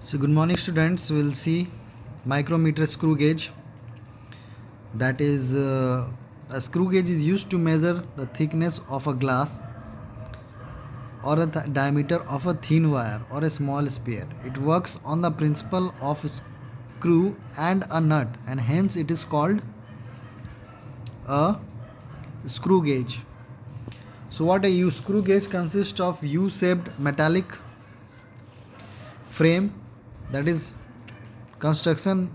So good morning students, we'll see micrometer screw gauge. That is a screw gauge is used to measure the thickness of a glass or a diameter of a thin wire or a small sphere. It works on the principle of screw and a nut, and hence it is called a screw gauge. So what a U screw gauge consists of U-shaped metallic frame, that is construction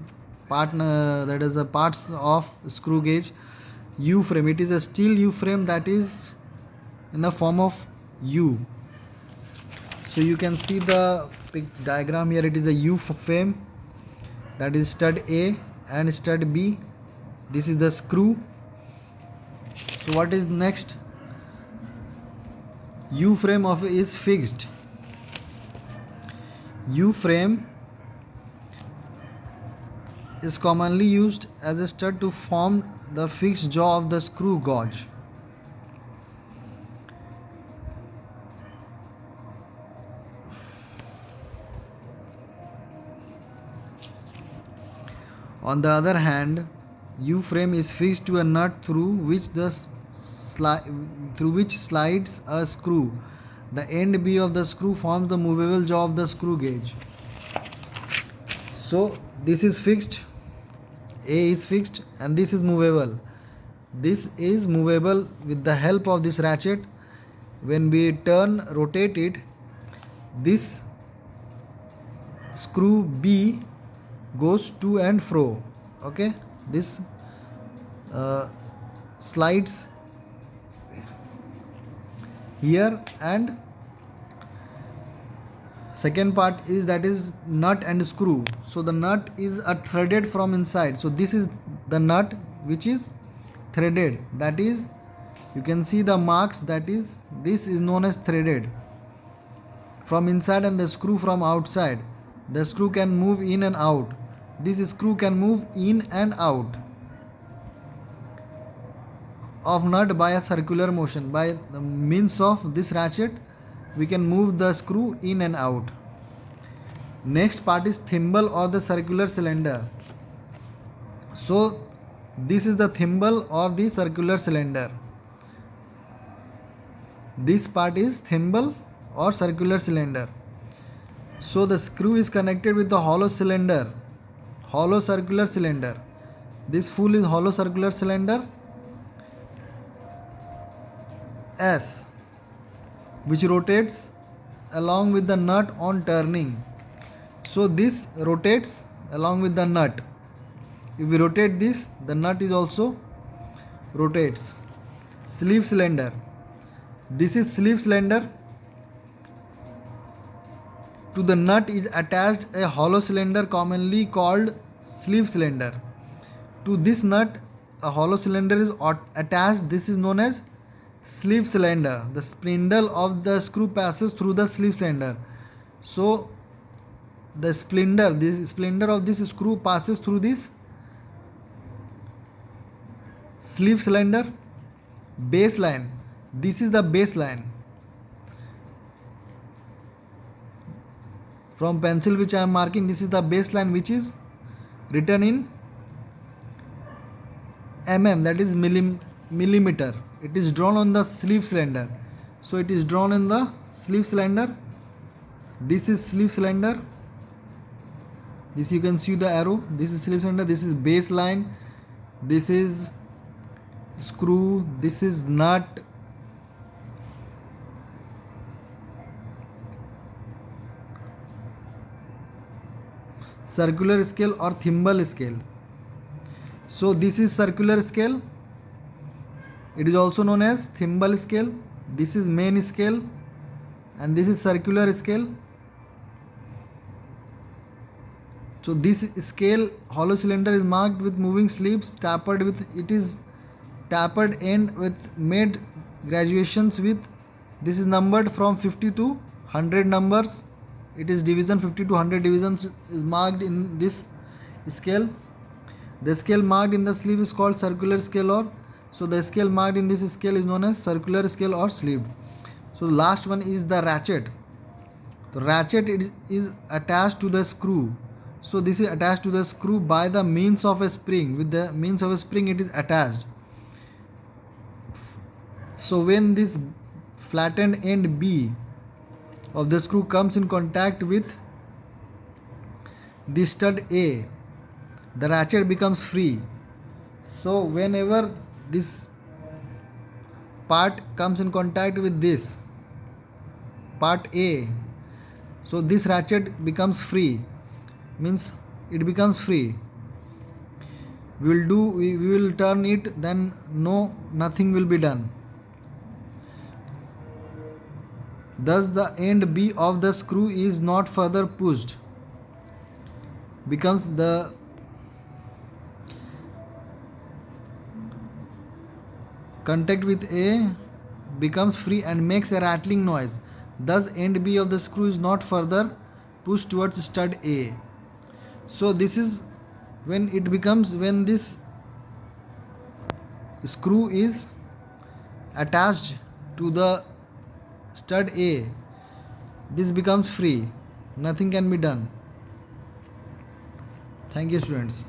part, that is the parts of screw gauge. U frame, it is a steel U frame that is in the form of U. So you can see the diagram here. It is a U frame, that is stud A and stud B. This is the screw. So what is next? U frame of is fixed. U frame is commonly used as a stud to form the fixed jaw of the screw gauge. On the other hand, U frame is fixed to a nut through which slides a screw. The end B of the screw forms the movable jaw of the screw gauge. So this is fixed, A is fixed, and this is movable. This is movable with the help of this ratchet. When we rotate it, this screw B goes to and fro. Okay, this slides here, and second part is that is nut and screw. So the nut is threaded from inside. So this is the nut which is threaded, that is, you can see the marks, that is, this is known as threaded from inside, and the screw from outside. The screw can move in and out. This screw can move in and out of nut by a circular motion. By the means of this ratchet, we can move the screw in and out. Next part is thimble or the circular cylinder. So this is the thimble or the circular cylinder. This part is thimble or circular cylinder. So the screw is connected with the hollow cylinder, hollow circular cylinder. This full is hollow circular cylinder S, which rotates along with the nut on turning. So this rotates along with the nut. If we rotate this, the nut is also rotates. Sleeve cylinder. This is sleeve cylinder. To the nut is attached a hollow cylinder commonly called sleeve cylinder. To this nut, a hollow cylinder is attached. This is known as sleeve cylinder. The spindle of the screw passes through the sleeve cylinder. So the spindle of this screw passes through this sleeve cylinder. Baseline. This is the baseline. From pencil which I am marking, this is the baseline which is written in mm, that is millimeter. It is drawn on the sleeve cylinder. So it is drawn in the sleeve cylinder. This is sleeve cylinder. This you can see the arrow. This is sleeve cylinder. This is baseline. This is screw. This is nut. Circular scale or thimble scale. So this is circular scale. It is also known as thimble scale. This is main scale, and this is circular scale. So this scale hollow cylinder is marked with moving sleeves, tapered with, it is tapered end with made graduations with, this is numbered from 50 to 100 numbers. It is division 50 to 100 divisions is marked in this scale. The scale marked in the sleeve is called circular scale, or so the scale marked in this scale is known as circular scale or sleeve. So last one is the ratchet. The ratchet is attached to the screw. So this is attached to the screw by the means of a spring. With the means of a spring it is attached. So when this flattened end B of the screw comes in contact with the stud A, the ratchet becomes free. So whenever this part comes in contact with this part A, so this ratchet becomes free, means it becomes free. We will turn it, then nothing will be done. Thus the end B of the screw is not further pushed, becomes the contact with A becomes free and makes a rattling noise. Thus end B of the screw is not further pushed towards stud A. So this is when it becomes, when this screw is attached to the stud A, this becomes free, nothing can be done. Thank you, students.